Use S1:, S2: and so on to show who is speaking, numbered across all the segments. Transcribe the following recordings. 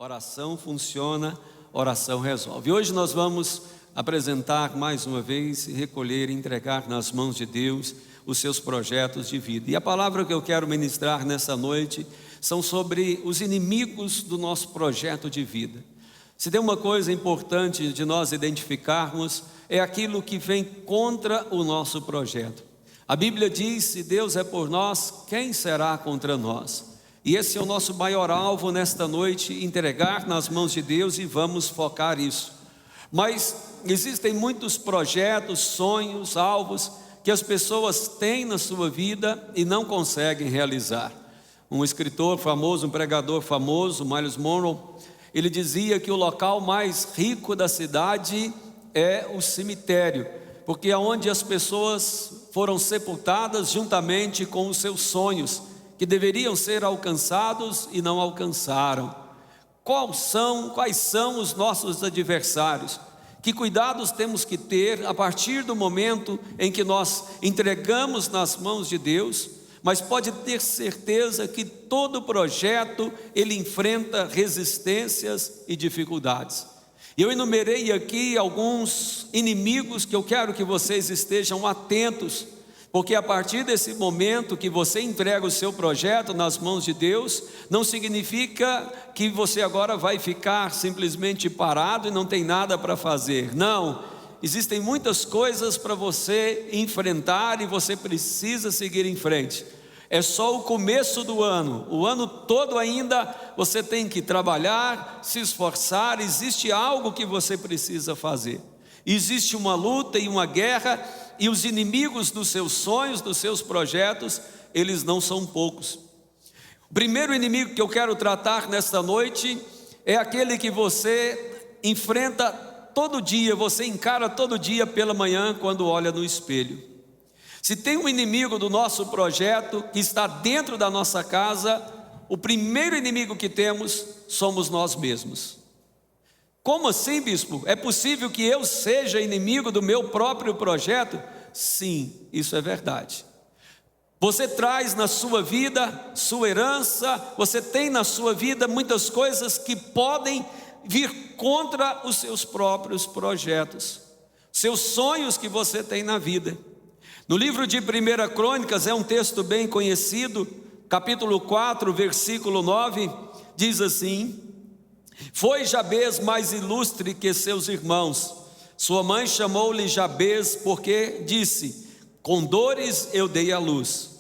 S1: Oração funciona, oração resolve. Hoje nós vamos apresentar mais uma vez, recolher e entregar nas mãos de Deus os seus projetos de vida. E a palavra que eu quero ministrar nessa noite são sobre os inimigos do nosso projeto de vida. Se tem uma coisa importante de nós identificarmos, é aquilo que vem contra o nosso projeto. A Bíblia diz: se Deus é por nós, quem será contra nós? E esse é o nosso maior alvo nesta noite, entregar nas mãos de Deus, e vamos focar isso. Mas existem muitos projetos, sonhos, alvos que as pessoas têm na sua vida e não conseguem realizar. Um escritor famoso, um pregador famoso, Myles Munroe, ele dizia que o local mais rico da cidade é o cemitério, porque é onde as pessoas foram sepultadas juntamente com os seus sonhos, que deveriam ser alcançados e não alcançaram. Quais são os nossos adversários? Que cuidados temos que ter a partir do momento em que nós entregamos nas mãos de Deus? Mas pode ter certeza que todo projeto ele enfrenta resistências e dificuldades. Eu enumerei aqui alguns inimigos que eu quero que vocês estejam atentos, porque a partir desse momento que você entrega o seu projeto nas mãos de Deus, não significa que você agora vai ficar simplesmente parado e não tem nada para fazer. Não, existem muitas coisas para você enfrentar e você precisa seguir em frente. É só o começo do ano, o ano todo ainda você tem que trabalhar, se esforçar, existe algo que você precisa fazer. Existe uma luta e uma guerra, e os inimigos dos seus sonhos, dos seus projetos, eles não são poucos. O primeiro inimigo que eu quero tratar nesta noite é aquele que você enfrenta todo dia, você encara todo dia pela manhã quando olha no espelho. Se tem um inimigo do nosso projeto que está dentro da nossa casa, o primeiro inimigo que temos somos nós mesmos. Como assim, bispo? É possível que eu seja inimigo do meu próprio projeto? Sim, isso é verdade. Você traz na sua vida sua herança, você tem na sua vida muitas coisas que podem vir contra os seus próprios projetos, seus sonhos que você tem na vida. No livro de 1 Crônicas, é um texto bem conhecido, capítulo 4, versículo 9, diz assim: foi Jabez mais ilustre que seus irmãos. Sua mãe chamou-lhe Jabez porque disse: com dores eu dei à luz.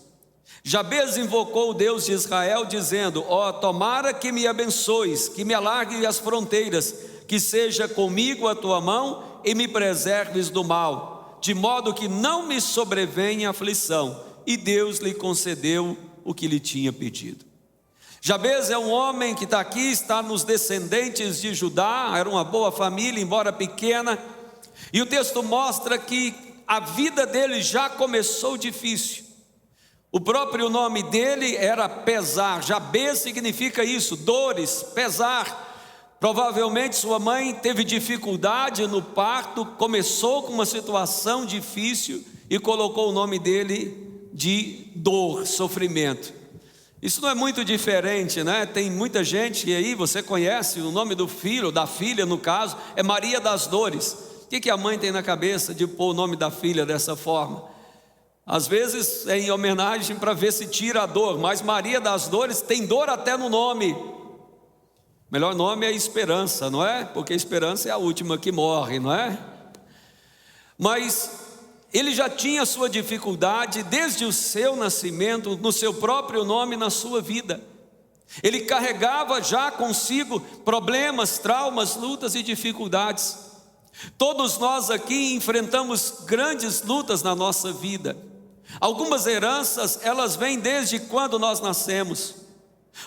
S1: Jabez invocou o Deus de Israel dizendo: ó, tomara que me abençoes, que me alargue as fronteiras, que seja comigo a tua mão e me preserves do mal, de modo que não me sobrevenha aflição. E Deus lhe concedeu o que lhe tinha pedido. Jabez é um homem que está aqui, está nos descendentes de Judá, era uma boa família, embora pequena, e o texto mostra que a vida dele já começou difícil. O próprio nome dele era pesar. Jabez significa isso, dores, pesar. Provavelmente sua mãe teve dificuldade no parto, começou com uma situação difícil e colocou o nome dele de dor, sofrimento. Isso não é muito diferente, né? Tem muita gente que aí você conhece, o nome do filho, da filha no caso, é Maria das Dores. O que a mãe tem na cabeça de pôr o nome da filha dessa forma? Às vezes é em homenagem para ver se tira a dor, mas Maria das Dores tem dor até no nome. O melhor nome é Esperança, não é? Porque Esperança é a última que morre, não é? Mas ele já tinha sua dificuldade desde o seu nascimento, no seu próprio nome, na sua vida. Ele carregava já consigo problemas, traumas, lutas e dificuldades. Todos nós aqui enfrentamos grandes lutas na nossa vida. Algumas heranças, elas vêm desde quando nós nascemos.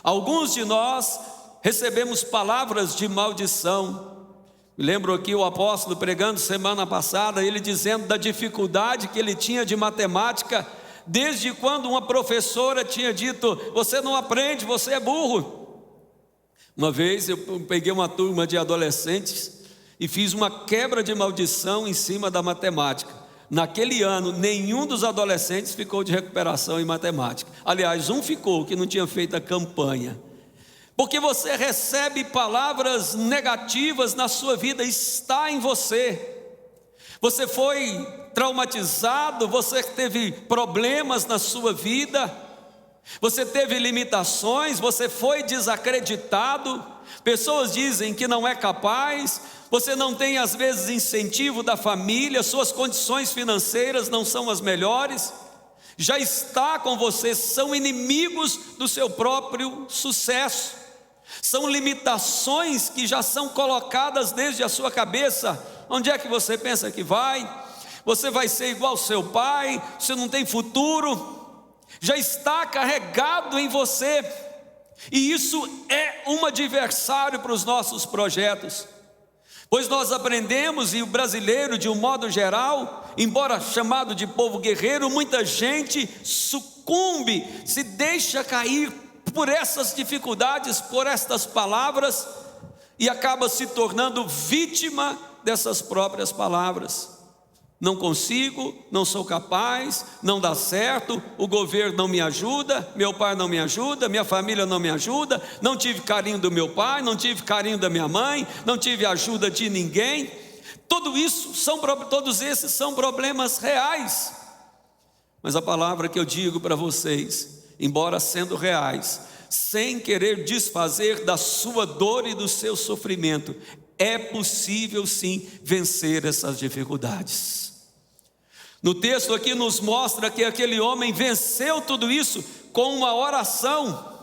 S1: Alguns de nós recebemos palavras de maldição. Me lembro aqui o apóstolo pregando semana passada, ele dizendo da dificuldade que ele tinha de matemática, desde quando uma professora tinha dito: você não aprende, você é burro. Uma vez eu peguei uma turma de adolescentes e fiz uma quebra de maldição em cima da matemática. Naquele ano, nenhum dos adolescentes ficou de recuperação em matemática. Aliás, um ficou, que não tinha feito a campanha. porque você recebe palavras negativas na sua vida, está em você. Você foi traumatizado, você teve problemas na sua vida, você teve limitações, você foi desacreditado, pessoas dizem que não é capaz, você não tem às vezes incentivo da família, suas condições financeiras não são as melhores, já está com você, são inimigos do seu próprio sucesso, são limitações que já são colocadas desde a sua cabeça. Onde é que você pensa que vai? Você vai ser igual ao seu pai, você não tem futuro, já está carregado em você, e isso é um adversário para os nossos projetos, pois nós aprendemos, e o brasileiro de um modo geral, embora chamado de povo guerreiro, muita gente sucumbe, se deixa cair por essas dificuldades, por estas palavras, e acaba se tornando vítima dessas próprias palavras. Não consigo, não sou capaz, não dá certo, o governo não me ajuda, meu pai não me ajuda, minha família não me ajuda, não tive carinho do meu pai, não tive carinho da minha mãe, não tive ajuda de ninguém. Todos esses são problemas reais. Mas a palavra que eu digo para vocês, embora sendo reais, sem querer desfazer da sua dor e do seu sofrimento, é possível sim vencer essas dificuldades. No texto aqui nos mostra que aquele homem venceu tudo isso com uma oração.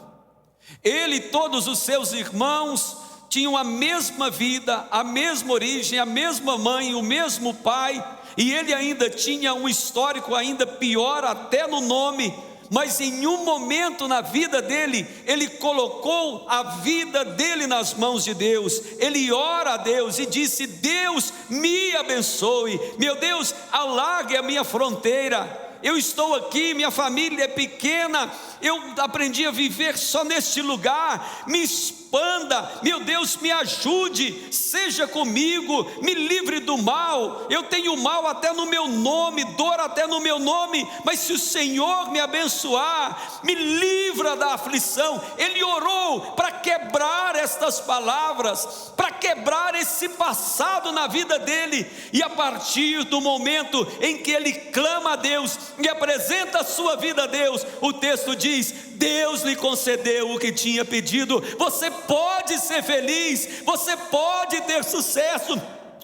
S1: Ele e todos os seus irmãos tinham a mesma vida, a mesma origem, a mesma mãe, o mesmo pai, e ele ainda tinha um histórico ainda pior até no nome. Mas em um momento na vida dele, ele colocou a vida dele nas mãos de Deus, ele ora a Deus e disse: Deus me abençoe, meu Deus, alargue a minha fronteira, eu estou aqui, minha família é pequena, eu aprendi a viver só neste lugar, me expanda, meu Deus, me ajude, seja comigo, me livre do mal, eu tenho mal até no meu nome, dor até no meu nome, mas se o Senhor me abençoar, me livra da aflição. Ele orou para quebrar estas palavras, para quebrar esse passado na vida dele, e a partir do momento em que ele clama a Deus e apresenta a sua vida a Deus, o texto diz: Deus lhe concedeu o que tinha pedido. Você pode ser feliz, você pode ter sucesso,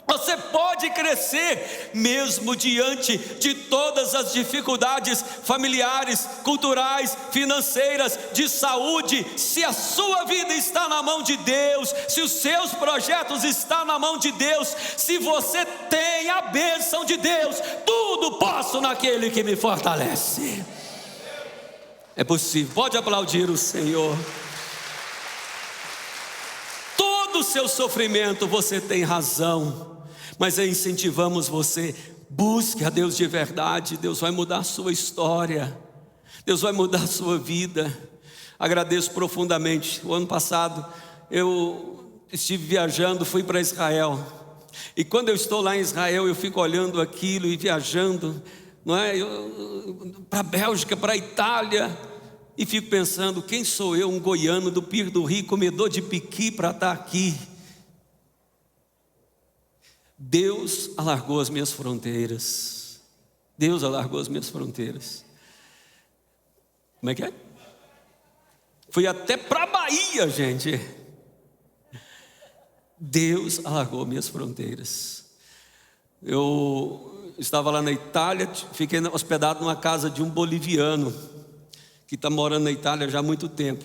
S1: você pode crescer, mesmo diante de todas as dificuldades familiares, culturais, financeiras, de saúde. Se a sua vida está na mão de Deus, se os seus projetos estão na mão de Deus, se você tem a bênção de Deus, tudo posso naquele que me fortalece. É possível, pode aplaudir o Senhor. Todo o seu sofrimento você tem razão, mas incentivamos você, busque a Deus de verdade. Deus vai mudar a sua história, Deus vai mudar a sua vida. Agradeço profundamente. O ano passado eu estive viajando, fui para Israel, e quando eu estou lá em Israel, eu fico olhando aquilo e viajando, não é? Para a Bélgica, para a Itália, e fico pensando: quem sou eu, um goiano do Pir do Rio, comedor de piqui, para estar aqui? Deus alargou as minhas fronteiras. Deus alargou as minhas fronteiras. Como é que é? Fui até para a Bahia, gente. Deus alargou minhas fronteiras. Eu estava lá na Itália, fiquei hospedado numa casa de um boliviano que está morando na Itália já há muito tempo.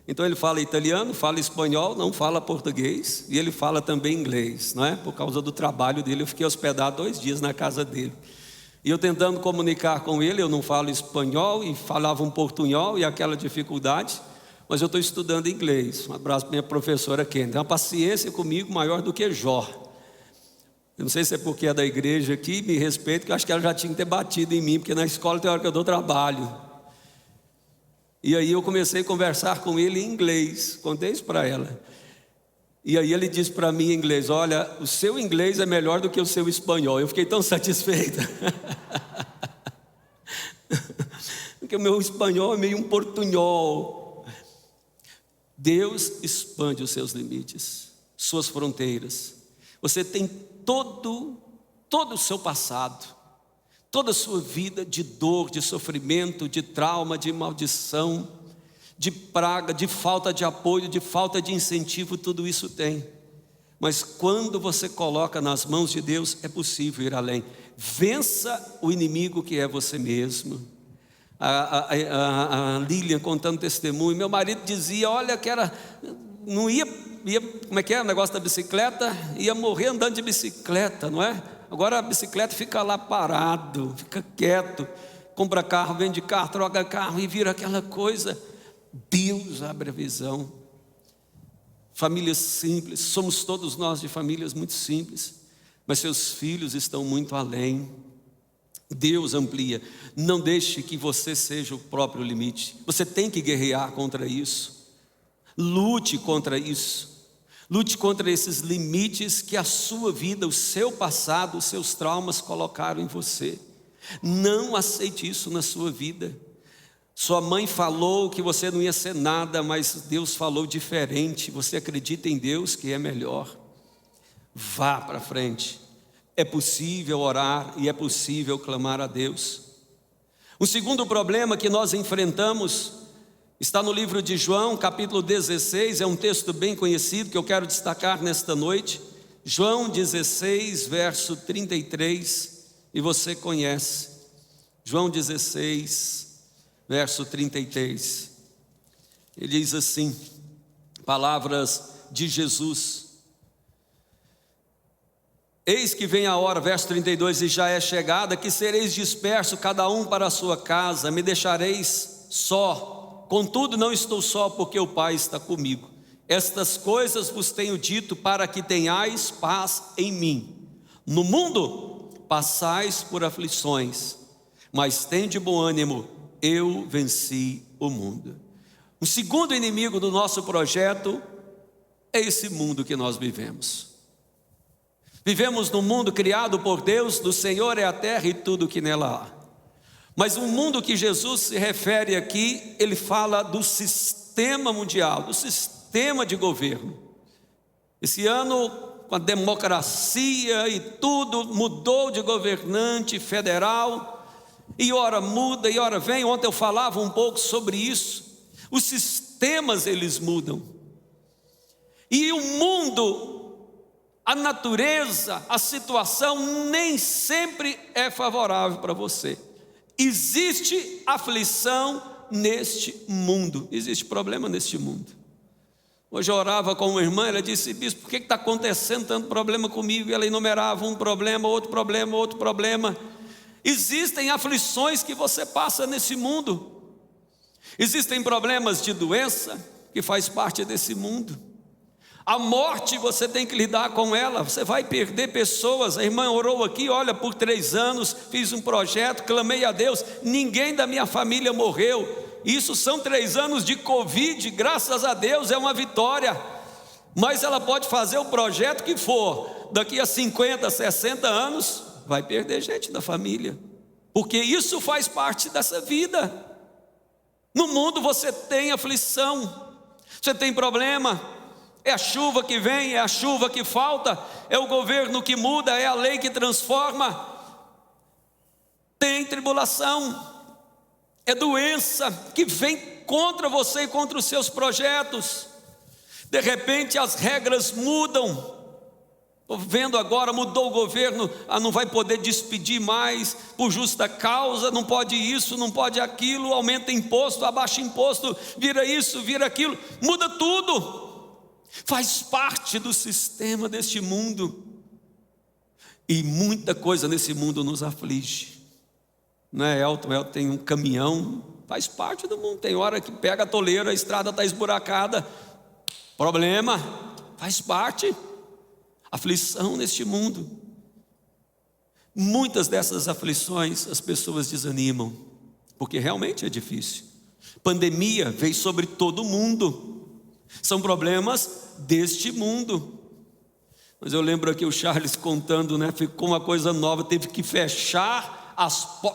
S1: Então ele fala italiano, fala espanhol, não fala português, e ele fala também inglês, não é? Por causa do trabalho dele, eu fiquei hospedado 2 dias na casa dele. E eu tentando comunicar com ele, eu não falo espanhol e falava um portunhol, e aquela dificuldade, mas eu estou estudando inglês. Um abraço para minha professora Kenny, tem uma paciência comigo maior do que Jó. Eu não sei se é porque é da igreja aqui, me respeito, que eu acho que ela já tinha que ter batido em mim, porque na escola tem hora que eu dou trabalho. E aí eu comecei a conversar com ele em inglês, contei isso para ela. E aí ele disse para mim em inglês: olha, o seu inglês é melhor do que o seu espanhol. Eu fiquei tão satisfeita. Porque o meu espanhol é meio um portunhol. Deus expande os seus limites, suas fronteiras. Você tem todo o seu passado, toda a sua vida de dor, de sofrimento, de trauma, de maldição, de praga, de falta de apoio, de falta de incentivo, tudo isso tem. Mas quando você coloca nas mãos de Deus, é possível ir além. Vença o inimigo que é você mesmo. A Lilian contando testemunho, meu marido dizia, olha que não ia, como é que é o negócio da bicicleta? Ia morrer andando de bicicleta, não é? Agora a bicicleta fica lá parado, fica quieto, compra carro, vende carro, troca carro e vira aquela coisa. Deus abre a visão. Famílias simples, somos todos nós de famílias muito simples, mas seus filhos estão muito além. Deus amplia. Não deixe que você seja o próprio limite. Você tem que guerrear contra isso. Lute contra isso. Lute contra esses limites que a sua vida, o seu passado, os seus traumas colocaram em você. Não aceite isso na sua vida. Sua mãe falou que você não ia ser nada, mas Deus falou diferente. Você acredita em Deus que é melhor. Vá para frente. É possível orar e é possível clamar a Deus. O segundo problema que nós enfrentamos está no livro de João, capítulo 16, é um texto bem conhecido que eu quero destacar nesta noite. João 16, verso 33, e você conhece. João 16, verso 33. Ele diz assim, palavras de Jesus: eis que vem a hora, verso 32, e já é chegada, que sereis dispersos, cada um para a sua casa, me deixareis só, contudo não estou só, porque o Pai está comigo. Estas coisas vos tenho dito, para que tenhais paz em mim. No mundo passais por aflições, mas tende bom ânimo, eu venci o mundo. O segundo inimigo do nosso projeto é esse mundo que nós vivemos. Vivemos num mundo criado por Deus, do Senhor é a terra e tudo que nela há. Mas o mundo que Jesus se refere aqui, ele fala do sistema mundial, do sistema de governo. Esse ano, com a democracia e tudo, mudou de governante federal, e ora muda, e ora vem. Ontem eu falava um pouco sobre isso. Os sistemas, eles mudam. E o mundo, a natureza, a situação nem sempre é favorável para você. Existe aflição neste mundo, existe problema neste mundo. Hoje eu orava com uma irmã, ela disse: bispo, por que está acontecendo tanto problema comigo? E ela enumerava um problema, outro problema, outro problema. Existem aflições que você passa nesse mundo. Existem problemas de doença que faz parte desse mundo. A morte você tem que lidar com ela, você vai perder pessoas. A irmã orou aqui, olha, por 3 anos, fiz um projeto, clamei a Deus, ninguém da minha família morreu. Isso são 3 anos de Covid, graças a Deus é uma vitória. Mas ela pode fazer o projeto que for, daqui a 50, 60 anos, vai perder gente da família, porque isso faz parte dessa vida. No mundo você tem aflição, você tem problema. É a chuva que vem, é a chuva que falta, é o governo que muda, é a lei que transforma. Tem tribulação, é doença que vem contra você e contra os seus projetos. De repente as regras mudam. Estou vendo agora, mudou o governo, não vai poder despedir mais por justa causa, não pode isso, não pode aquilo, aumenta imposto, abaixa imposto, vira isso, vira aquilo, muda tudo. Faz parte do sistema deste mundo. E muita coisa nesse mundo nos aflige. Não é, Elton tem um caminhão, faz parte do mundo. Tem hora que pega a toleira, a estrada está esburacada. Problema, faz parte. Aflição neste mundo. Muitas dessas aflições as pessoas desanimam, porque realmente é difícil. Pandemia veio sobre todo mundo. São problemas deste mundo. Mas eu lembro aqui o Charles contando, ficou uma coisa nova, teve que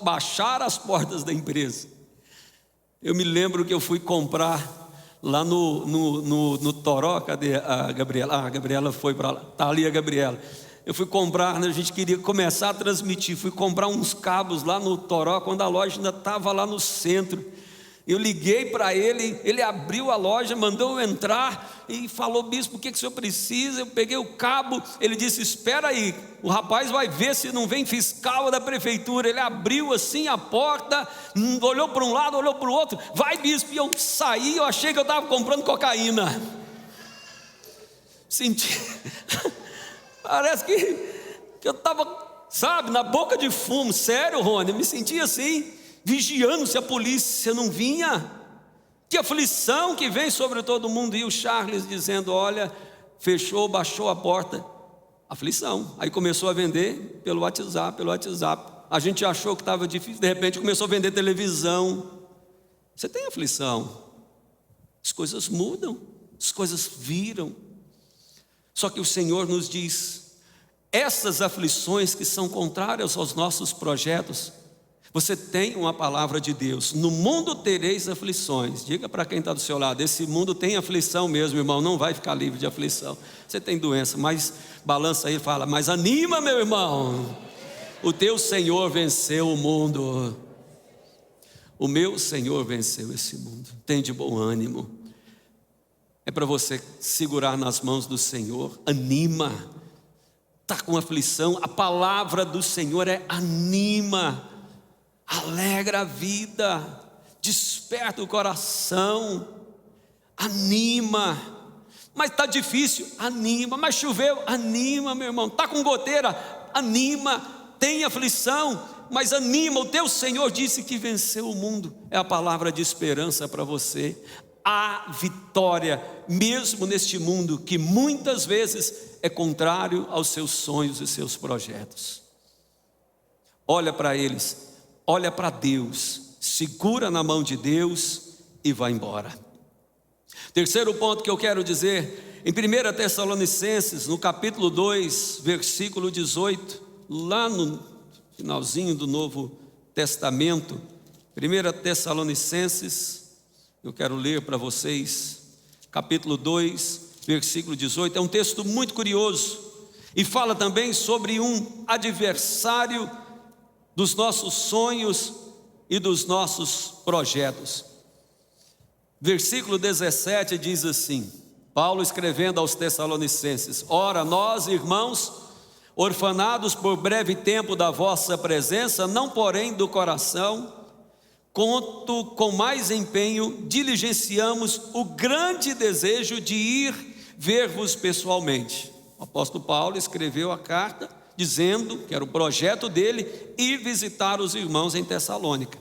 S1: baixar as portas da empresa. Eu me lembro que eu fui comprar lá no Toró. Cadê a Gabriela? A Gabriela foi para lá, está ali a Gabriela. Eu fui comprar, a gente queria começar a transmitir, fui comprar uns cabos lá no Toró, quando a loja ainda estava lá no centro. Eu liguei para ele, ele abriu a loja, mandou eu entrar e falou: bispo, o que o senhor precisa? Eu peguei o cabo, ele disse: espera aí, o rapaz vai ver se não vem fiscal da prefeitura. Ele abriu assim a porta, olhou para um lado, olhou para o outro, vai, bispo. E eu saí, eu achei que eu estava comprando cocaína. Senti, parece que eu estava, sabe, na boca de fumo. Sério, Rony, eu me senti assim, vigiando se a polícia não vinha. Que aflição que vem sobre todo mundo. E o Charles dizendo: olha, fechou, baixou a porta. Aflição. Aí começou a vender pelo WhatsApp. A gente achou que estava difícil, de repente começou a vender televisão. Você tem aflição, as coisas mudam, as coisas viram. Só que o Senhor nos diz: essas aflições que são contrárias aos nossos projetos, você tem uma palavra de Deus: no mundo tereis aflições. Diga para quem está do seu lado: esse mundo tem aflição mesmo, irmão, não vai ficar livre de aflição. Você tem doença, mas balança aí e fala: mas anima, meu irmão, o teu Senhor venceu o mundo. O meu Senhor venceu esse mundo. Tem de bom ânimo. É para você segurar nas mãos do Senhor. Anima. Está com aflição, a palavra do Senhor é anima, alegra a vida, desperta o coração, anima. Mas está difícil, anima. Mas choveu, anima, meu irmão. Está com goteira, anima. Tem aflição, mas anima. O teu Senhor disse que venceu o mundo. É a palavra de esperança para você. Há vitória, mesmo neste mundo que muitas vezes é contrário aos seus sonhos e seus projetos. Olha para eles, olha para Deus, segura na mão de Deus e vai embora. Terceiro ponto que eu quero dizer, em 1 Tessalonicenses, no capítulo 2, versículo 18, lá no finalzinho do Novo Testamento, 1 Tessalonicenses, eu quero ler para vocês, capítulo 2, versículo 18, é um texto muito curioso, e fala também sobre um adversário dos nossos sonhos e dos nossos projetos. Versículo 17 diz assim, Paulo escrevendo aos Tessalonicenses: ora, nós, irmãos, orfanados por breve tempo da vossa presença, não porém do coração, quanto com mais empenho diligenciamos o grande desejo de ir ver-vos pessoalmente. O apóstolo Paulo escreveu a carta dizendo que era o projeto dele ir visitar os irmãos em Tessalônica.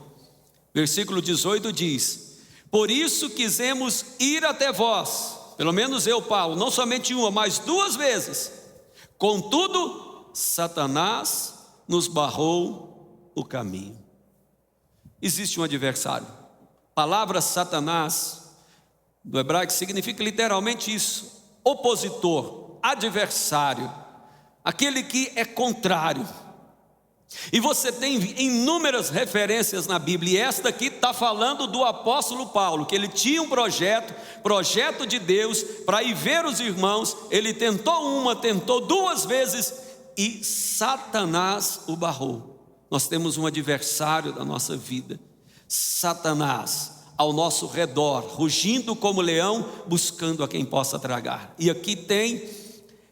S1: Versículo 18 diz: por isso quisemos ir até vós, pelo menos eu, Paulo, não somente uma, mas 2 vezes. Contudo, Satanás nos barrou o caminho. Existe um adversário. A palavra Satanás, do hebraico, significa literalmente isso: opositor, adversário, aquele que é contrário. E você tem inúmeras referências na Bíblia, e esta aqui está falando do apóstolo Paulo, que ele tinha um projeto de Deus, para ir ver os irmãos. Ele tentou 2 vezes, e Satanás o barrou. Nós temos um adversário da nossa vida, Satanás, ao nosso redor, rugindo como leão, buscando a quem possa tragar. E aqui tem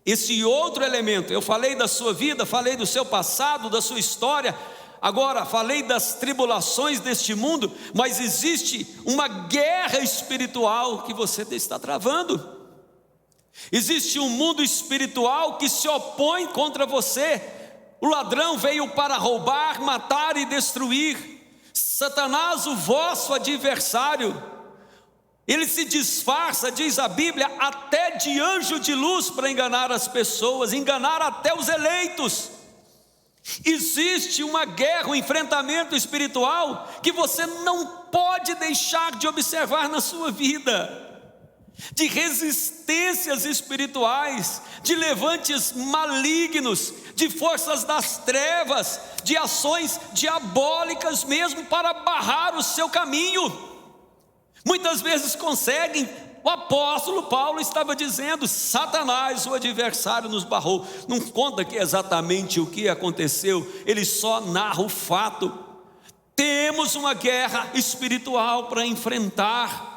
S1: esse outro elemento. Eu falei da sua vida, falei do seu passado, da sua história, agora falei das tribulações deste mundo, mas existe uma guerra espiritual que você está travando. Existe um mundo espiritual que se opõe contra você. O ladrão veio para roubar, matar e destruir. Satanás, o vosso adversário, ele se disfarça, diz a Bíblia, até de anjo de luz para enganar as pessoas, enganar até os eleitos. Existe uma guerra, um enfrentamento espiritual que você não pode deixar de observar na sua vida, de resistências espirituais, de levantes malignos, de forças das trevas, de ações diabólicas mesmo para barrar o seu caminho. Muitas vezes conseguem. O apóstolo Paulo estava dizendo: Satanás, o adversário, nos barrou. Não conta aqui exatamente o que aconteceu, ele só narra o fato. Temos uma guerra espiritual para enfrentar.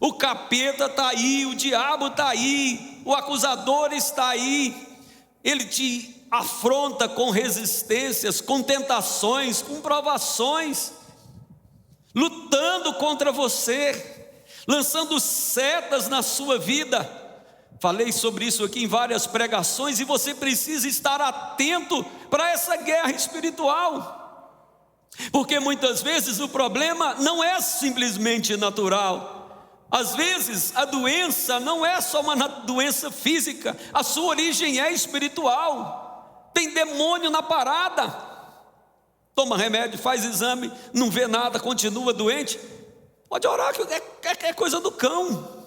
S1: O capeta está aí, o diabo está aí, o acusador está aí. Ele te afronta com resistências, com tentações, com provações, lutando contra você, lançando setas na sua vida. Falei sobre isso aqui em várias pregações, e você precisa estar atento para essa guerra espiritual, porque muitas vezes o problema não é simplesmente natural. Às vezes a doença não é só uma doença física, a sua origem é espiritual. Tem demônio na parada. Toma remédio, faz exame, não vê nada, continua doente. Pode orar que é coisa do cão.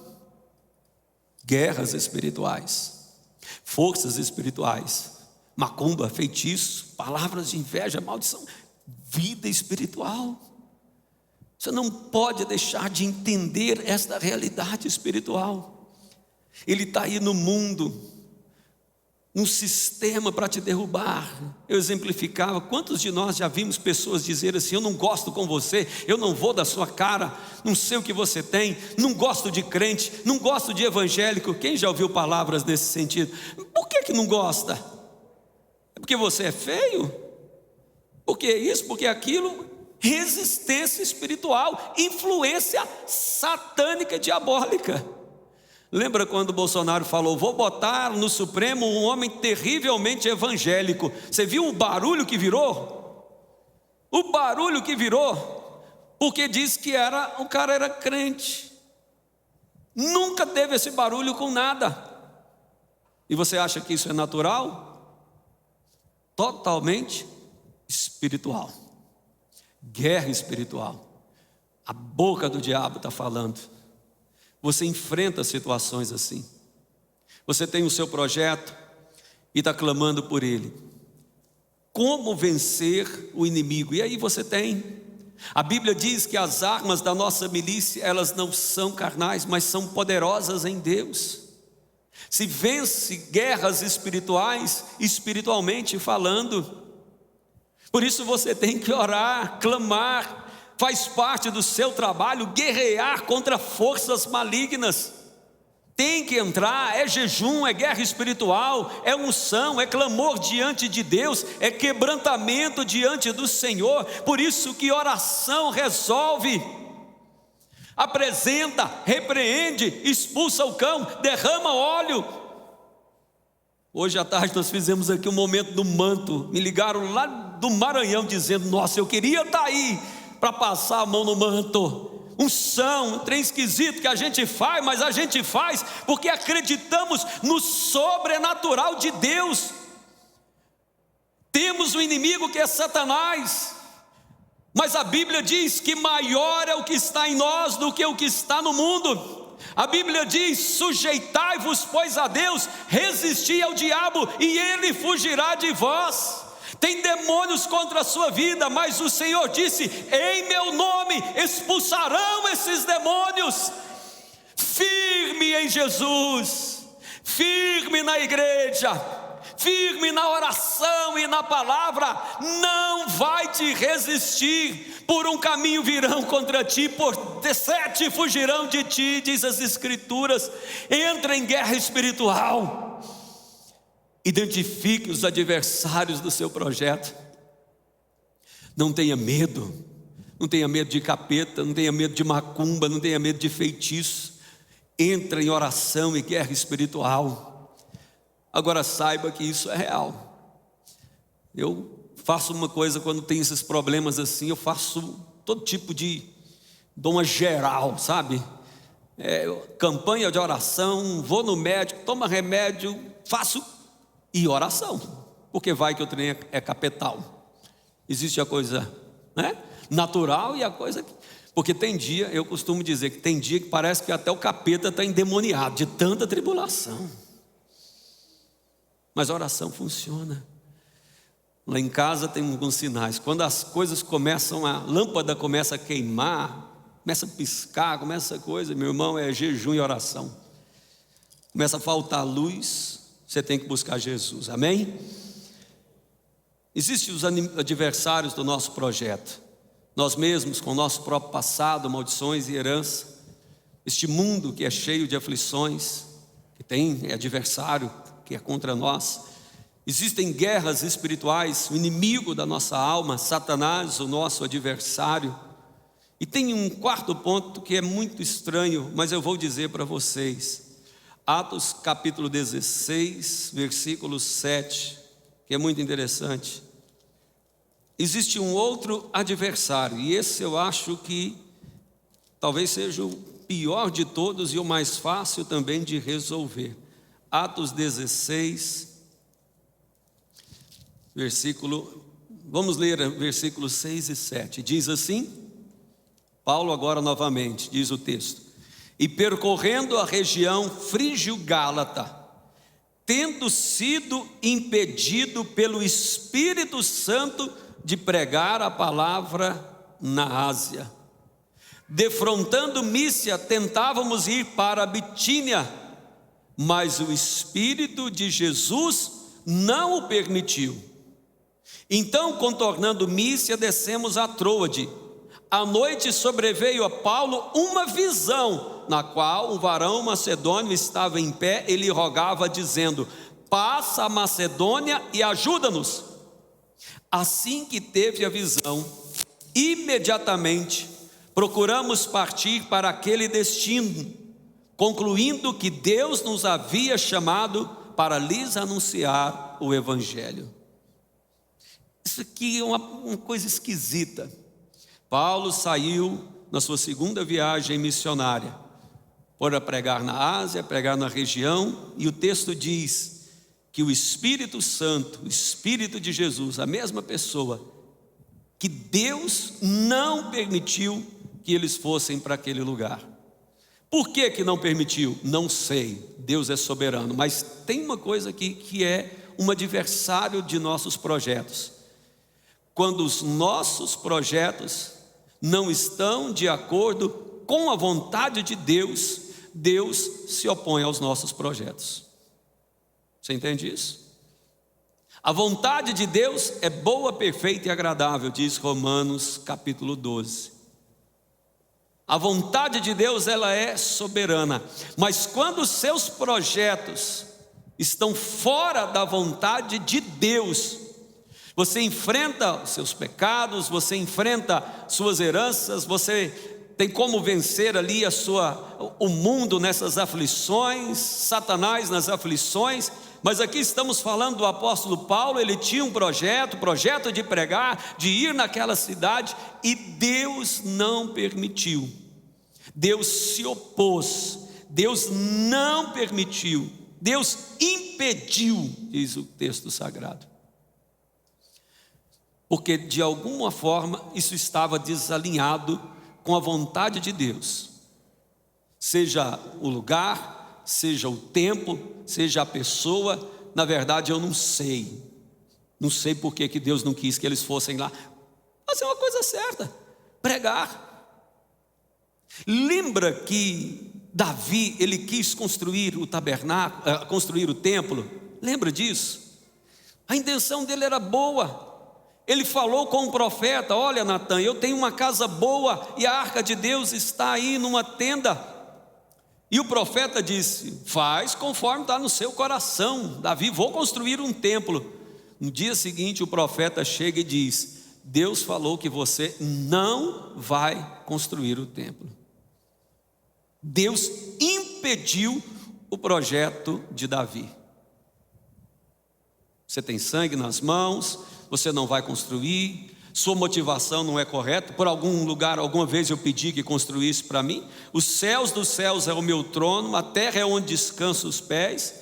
S1: Guerras espirituais, forças espirituais, macumba, feitiço, palavras de inveja, maldição, vida espiritual. Você não pode deixar de entender esta realidade espiritual. Ele está aí no mundo, um sistema para te derrubar. Eu exemplificava, quantos de nós já vimos pessoas dizer assim: eu não gosto com você, eu não vou da sua cara, não sei o que você tem, não gosto de crente, não gosto de evangélico. Quem já ouviu palavras nesse sentido? Por que não gosta? É porque você é feio? Porque isso, porque aquilo? Resistência espiritual, influência satânica, diabólica. Lembra quando o Bolsonaro falou: vou botar no Supremo um homem terrivelmente evangélico? Você viu o barulho que virou? O barulho que virou, porque diz que o cara era crente. Nunca teve esse barulho com nada. E você acha que isso é natural? Totalmente espiritual. Guerra espiritual. A boca do diabo está falando. Você enfrenta situações assim. Você tem o seu projeto e está clamando por ele. Como vencer o inimigo? E aí você tem. A Bíblia diz que as armas da nossa milícia, elas não são carnais, mas são poderosas em Deus. Se vence guerras espirituais, espiritualmente falando. Por isso você tem que orar, clamar. Faz parte do seu trabalho guerrear contra forças malignas. Tem que entrar, é jejum, é guerra espiritual, é unção, é clamor diante de Deus, é quebrantamento diante do Senhor. Por isso que oração resolve. Apresenta, repreende, expulsa o cão, derrama óleo. Hoje à tarde nós fizemos aqui um momento do manto. Me ligaram lá do Maranhão dizendo: nossa, eu queria estar aí para passar a mão no manto. Unção, um trem esquisito que a gente faz, mas a gente faz porque acreditamos no sobrenatural de Deus. Temos um inimigo que é Satanás, mas a Bíblia diz que maior é o que está em nós do que o que está no mundo. A Bíblia diz: sujeitai-vos, pois, a Deus, resisti ao diabo e ele fugirá de vós. Tem demônios contra a sua vida, mas o Senhor disse: em meu nome expulsarão esses demônios. Firme em Jesus, firme na igreja, firme na oração e na palavra. Não vai te resistir. Por um caminho virão contra ti, por 7 fugirão de ti, diz as Escrituras. Entra em guerra espiritual. Identifique os adversários do seu projeto. Não tenha medo. Não tenha medo de capeta, não tenha medo de macumba, não tenha medo de feitiço. Entra em oração e guerra espiritual. Agora saiba que isso é real. Eu faço uma coisa quando tem esses problemas assim, eu faço todo tipo dou uma geral, sabe? Campanha de oração, vou no médico, toma remédio, faço e oração, porque vai que o trem é capetal. Existe a coisa, né, natural e a coisa porque tem dia, eu costumo dizer que tem dia que parece que até o capeta está endemoniado de tanta tribulação. Mas a oração funciona. Lá em casa tem alguns sinais. Quando as coisas começam, a lâmpada começa a queimar, começa a piscar, começa coisa, meu irmão, é jejum e oração. Começa a faltar luz, você tem que buscar Jesus, amém? Existem os adversários do nosso projeto, nós mesmos, com o nosso próprio passado, maldições e herança. Este mundo que é cheio de aflições, que tem adversário, que é contra nós. Existem guerras espirituais, o inimigo da nossa alma, Satanás, o nosso adversário. E tem um quarto ponto que é muito estranho, mas eu vou dizer para vocês. Atos capítulo 16, versículo 7, que é muito interessante. Existe um outro adversário, e esse eu acho que talvez seja o pior de todos e o mais fácil também de resolver. Atos 16, vamos ler versículos 6 e 7. Diz assim, Paulo agora novamente, diz o texto: e percorrendo a região frígio-gálata, tendo sido impedido pelo Espírito Santo de pregar a palavra na Ásia, defrontando Mísia, tentávamos ir para a Bitínia, mas o Espírito de Jesus não o permitiu. Então, contornando Mísia, descemos a Troade. À noite sobreveio a Paulo uma visão, na qual um varão macedônio estava em pé, ele rogava dizendo: passa a Macedônia e ajuda-nos. Assim que teve a visão, imediatamente procuramos partir para aquele destino, concluindo que Deus nos havia chamado para lhes anunciar o Evangelho. Isso aqui é uma coisa esquisita. Paulo saiu na sua segunda viagem missionária, para pregar na Ásia, pregar na região, e o texto diz que o Espírito Santo, o Espírito de Jesus, a mesma pessoa, que Deus não permitiu que eles fossem para aquele lugar. Por que não permitiu? Não sei, Deus é soberano, mas tem uma coisa aqui que é um adversário de nossos projetos. Quando os nossos projetos não estão de acordo com a vontade de Deus, Deus se opõe aos nossos projetos. Você entende isso? A vontade de Deus é boa, perfeita e agradável, diz Romanos capítulo 12. A vontade de Deus, ela é soberana, mas quando os seus projetos estão fora da vontade de Deus, você enfrenta os seus pecados, você enfrenta suas heranças, você tem como vencer ali o mundo nessas aflições, Satanás nas aflições. Mas aqui estamos falando do apóstolo Paulo. Ele tinha um projeto de pregar, de ir naquela cidade, e Deus não permitiu. Deus se opôs, Deus não permitiu, Deus impediu, diz o texto sagrado. Porque de alguma forma isso estava desalinhado com a vontade de Deus. Seja o lugar, seja o tempo, seja a pessoa, na verdade eu não sei por que Deus não quis que eles fossem lá. Fazer uma coisa certa, pregar. Lembra que Davi, ele quis construir o tabernáculo, construir o templo? Lembra disso? A intenção dele era boa. Ele falou com o profeta: olha, Natan, eu tenho uma casa boa e a arca de Deus está aí numa tenda. E o profeta disse: faz conforme está no seu coração, Davi, vou construir um templo. No dia seguinte o profeta chega e diz: Deus falou que você não vai construir o templo. Deus impediu o projeto de Davi. Você tem sangue nas mãos, você não vai construir, sua motivação não é correta. Por algum lugar, alguma vez eu pedi que construísse para mim. Os céus dos céus é o meu trono, a terra é onde descanso os pés.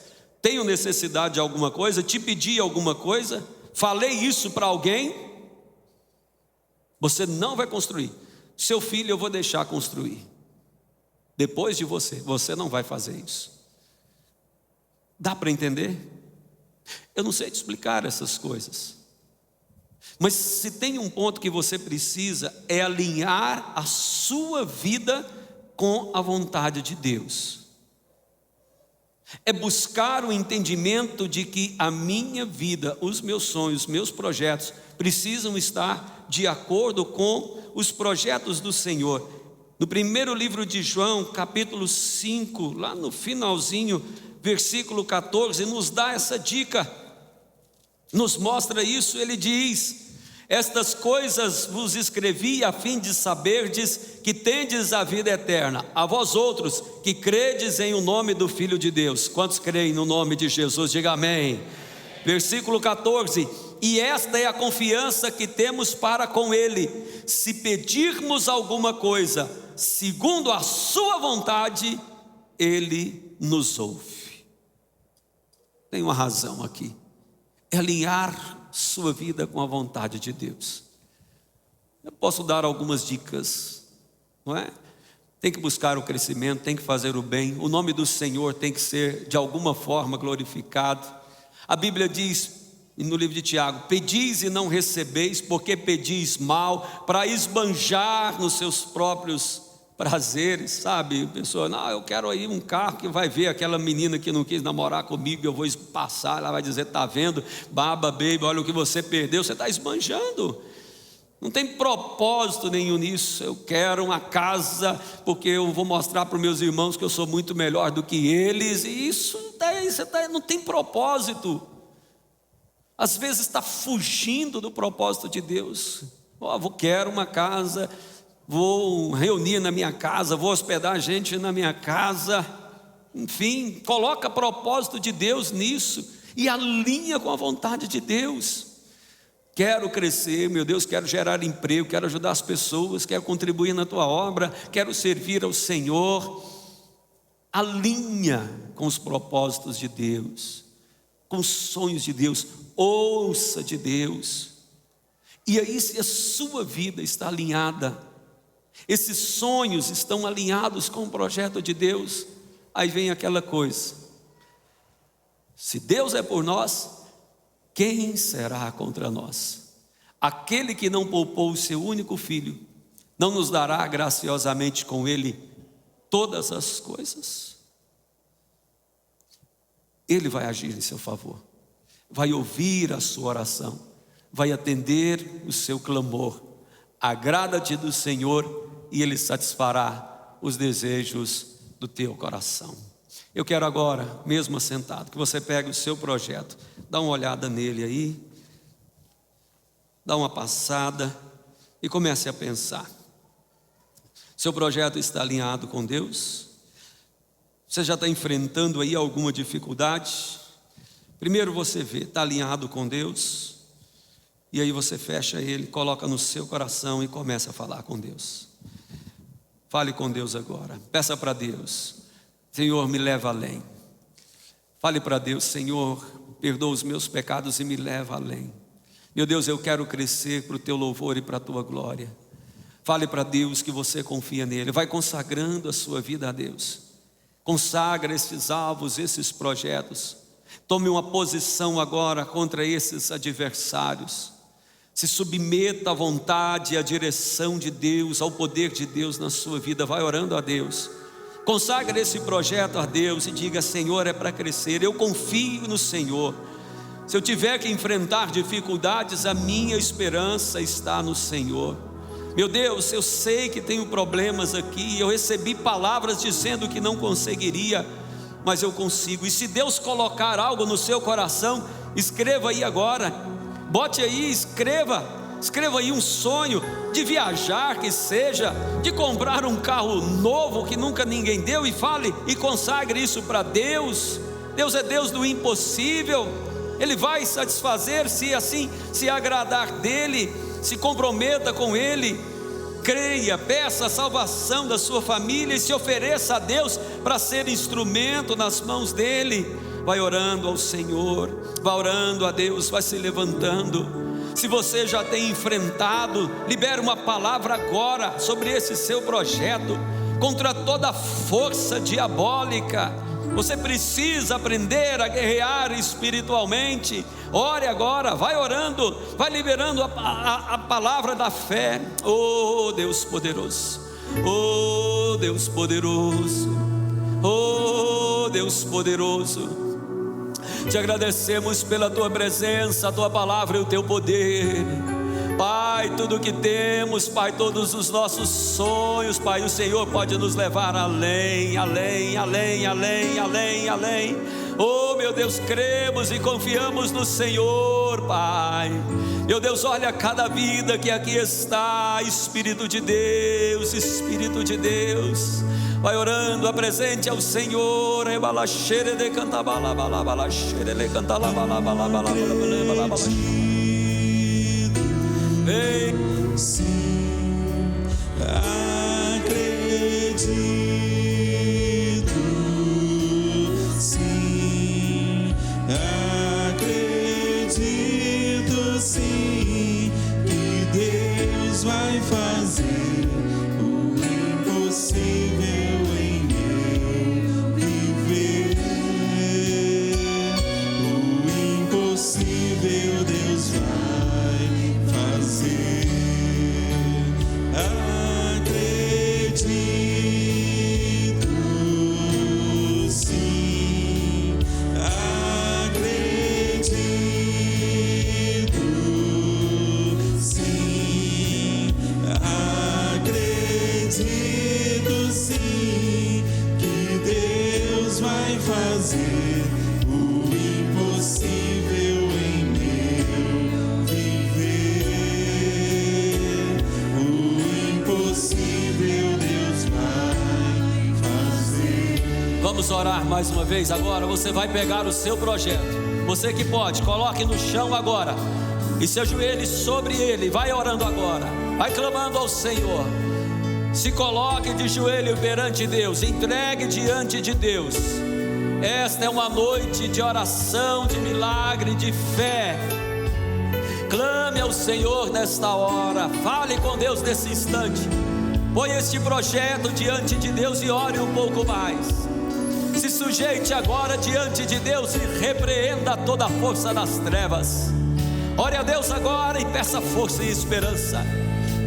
S1: Tenho necessidade de alguma coisa, te pedi alguma coisa, falei isso para alguém. Você não vai construir. Seu filho eu vou deixar construir. Depois de você não vai fazer isso. Dá para entender? Eu não sei te explicar essas coisas. Mas se tem um ponto que você precisa, é alinhar a sua vida com a vontade de Deus. É buscar o entendimento de que a minha vida, os meus sonhos, meus projetos precisam estar de acordo com os projetos do Senhor. No primeiro livro de João, capítulo 5, lá no finalzinho, versículo 14, nos dá essa dica, nos mostra isso. Ele diz: estas coisas vos escrevi a fim de saberdes que tendes a vida eterna, a vós outros que credes em o nome do Filho de Deus. Quantos creem no nome de Jesus? Diga amém. Versículo 14: e esta é a confiança que temos para com Ele, se pedirmos alguma coisa segundo a sua vontade, Ele nos ouve. Tem uma razão aqui, é alinhar sua vida com a vontade de Deus. Eu posso dar algumas dicas, não é? Tem que buscar o crescimento, tem que fazer o bem, o nome do Senhor tem que ser de alguma forma glorificado. A Bíblia diz no livro de Tiago: pedis e não recebeis, porque pedis mal, para esbanjar nos seus próprios prazeres, sabe? A pessoa, não, eu quero aí um carro, que vai ver aquela menina que não quis namorar comigo, eu vou passar, ela vai dizer, tá vendo, baba, baby, olha o que você perdeu. Você está esbanjando, não tem propósito nenhum nisso. Eu quero uma casa, porque eu vou mostrar para os meus irmãos que eu sou muito melhor do que eles, e isso não tem propósito. Às vezes está fugindo do propósito de Deus. Quero uma casa, vou reunir na minha casa, vou hospedar gente na minha casa. Enfim, coloca propósito de Deus nisso e alinha com a vontade de Deus. Quero crescer, meu Deus, quero gerar emprego, quero ajudar as pessoas, quero contribuir na tua obra, quero servir ao Senhor. Alinha com os propósitos de Deus, com os sonhos de Deus. Ouça de Deus. E aí, se a sua vida está alinhada, esses sonhos estão alinhados com o projeto de Deus, aí vem aquela coisa: se Deus é por nós, quem será contra nós? Aquele que não poupou o seu único filho, não nos dará graciosamente com ele todas as coisas? Ele vai agir em seu favor, vai ouvir a sua oração, vai atender o seu clamor. Agrada-te do Senhor e Ele satisfará os desejos do teu coração. Eu quero agora, mesmo assentado, que você pegue o seu projeto, dá uma olhada nele aí, dá uma passada e comece a pensar. Seu projeto está alinhado com Deus? Você já está enfrentando aí alguma dificuldade? Primeiro você vê, está alinhado com Deus? E aí você fecha ele, coloca no seu coração e começa a falar com Deus. Fale com Deus agora, peça para Deus: Senhor, me leva além. Fale para Deus: Senhor, perdoa os meus pecados e me leva além. Meu Deus, eu quero crescer para o teu louvor e para a tua glória. Fale para Deus que você confia nele, vai consagrando a sua vida a Deus. Consagra esses alvos, esses projetos. Tome uma posição agora contra esses adversários. Se submeta à vontade e à direção de Deus, ao poder de Deus na sua vida. Vai orando a Deus. Consagre esse projeto a Deus e diga: Senhor, é para crescer, eu confio no Senhor. Se eu tiver que enfrentar dificuldades, a minha esperança está no Senhor. Meu Deus, eu sei que tenho problemas aqui, eu recebi palavras dizendo que não conseguiria, mas eu consigo. E se Deus colocar algo no seu coração, escreva aí agora, bote aí, escreva aí um sonho de viajar, que seja, de comprar um carro novo que nunca ninguém deu, e fale e consagre isso para Deus. Deus é Deus do impossível, Ele vai satisfazer se assim se agradar dEle. Se comprometa com Ele, creia, peça a salvação da sua família e se ofereça a Deus para ser instrumento nas mãos dEle. Vai orando ao Senhor, vai orando a Deus, vai se levantando. Se você já tem enfrentado, libere uma palavra agora sobre esse seu projeto, contra toda força diabólica. Você precisa aprender a guerrear espiritualmente. Ore agora, vai orando, vai liberando a palavra da fé. Oh Deus poderoso, oh Deus poderoso, oh Deus poderoso, te agradecemos pela tua presença, a tua palavra e o teu poder. Pai, tudo que temos, Pai, todos os nossos sonhos, Pai, o Senhor pode nos levar além, além, além, além, além, além. Oh meu Deus, cremos e confiamos no Senhor, Pai. Meu Deus, olha cada vida que aqui está. Espírito de Deus, Espírito de Deus, vai orando, apresente ao Senhor.
S2: Sim, acredito. Sim, acredito. Sim, que Deus vai fazer o impossível em meu viver. O impossível Deus vai fazer. Acredito, sim, acredito, sim, acredito, sim, que Deus vai fazer o impossível em meu viver. O impossível Deus vai fazer.
S1: Vamos orar mais uma vez agora. Você vai pegar o seu projeto. Você que pode, coloque no chão agora e se ajoelhe sobre ele. Vai orando agora, vai clamando ao Senhor. Se coloque de joelho perante Deus, entregue diante de Deus. Esta é uma noite de oração, de milagre, de fé. Clame ao Senhor nesta hora, fale com Deus nesse instante. Põe este projeto diante de Deus e ore um pouco mais. Se sujeite agora diante de Deus e repreenda toda a força das trevas. Ore a Deus agora e peça força e esperança.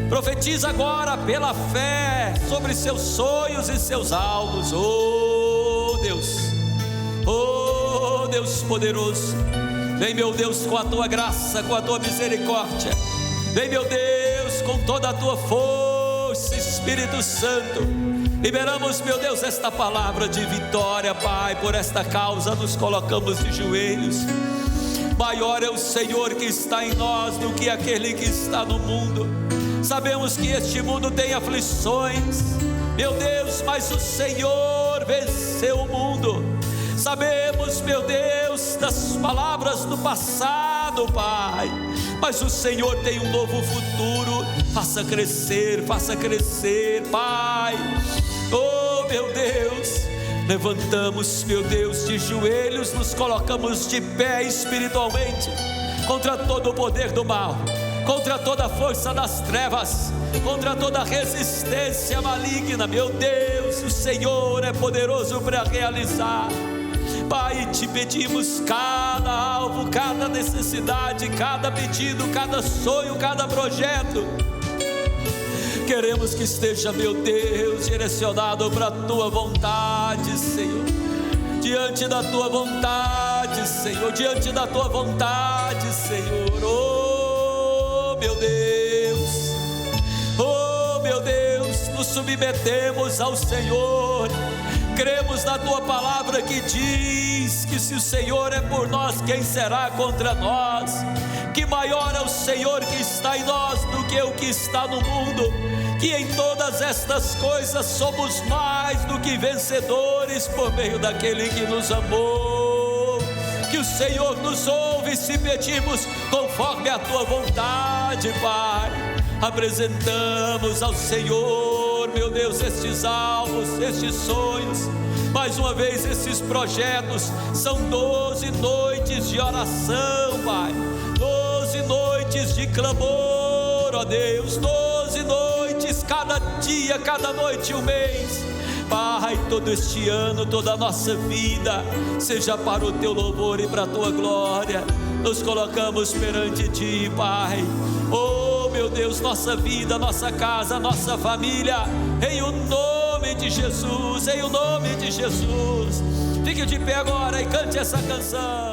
S1: Profetiza agora pela fé sobre seus sonhos e seus alvos. Oh Deus poderoso, vem meu Deus com a tua graça, com a tua misericórdia. Vem meu Deus com toda a tua força, Espírito Santo. Liberamos, meu Deus, esta palavra de vitória, Pai. Por esta causa nos colocamos de joelhos. Maior é o Senhor que está em nós do que aquele que está no mundo. Sabemos que este mundo tem aflições, meu Deus, mas o Senhor venceu o mundo. Sabemos, meu Deus, das palavras do passado, Pai, mas o Senhor tem um novo futuro. Faça crescer, Pai. Oh, meu Deus, levantamos, meu Deus, de joelhos, nos colocamos de pé espiritualmente contra todo o poder do mal, contra toda a força das trevas, contra toda resistência maligna. Meu Deus, o Senhor é poderoso para realizar. Pai, te pedimos cada alvo, cada necessidade, cada pedido, cada sonho, cada projeto. Queremos que esteja, meu Deus, direcionado para a tua vontade, Senhor. Diante da tua vontade, Senhor. Diante da tua vontade, Senhor. Oh, meu Deus. Oh, meu Deus, nos submetemos ao Senhor. Cremos na tua palavra que diz que se o Senhor é por nós, quem será contra nós? Que maior é o Senhor que está em nós do que o que está no mundo. Que em todas estas coisas somos mais do que vencedores por meio daquele que nos amou. Que o Senhor nos ouve se pedirmos conforme a tua vontade, Pai. Apresentamos ao Senhor, meu Deus, estes alvos, estes sonhos. Mais uma vez, esses projetos são 12 noites de oração, Pai. 12 noites de clamor, ó Deus. 12 noites, cada dia, cada noite, um mês. Pai, todo este ano, toda a nossa vida, seja para o Teu louvor e para a Tua glória. Nos colocamos perante Ti, Pai. Oh, meu Deus, nossa vida, nossa casa, nossa família, em o nome de Jesus, em o nome de Jesus. Fique de pé agora e cante essa canção.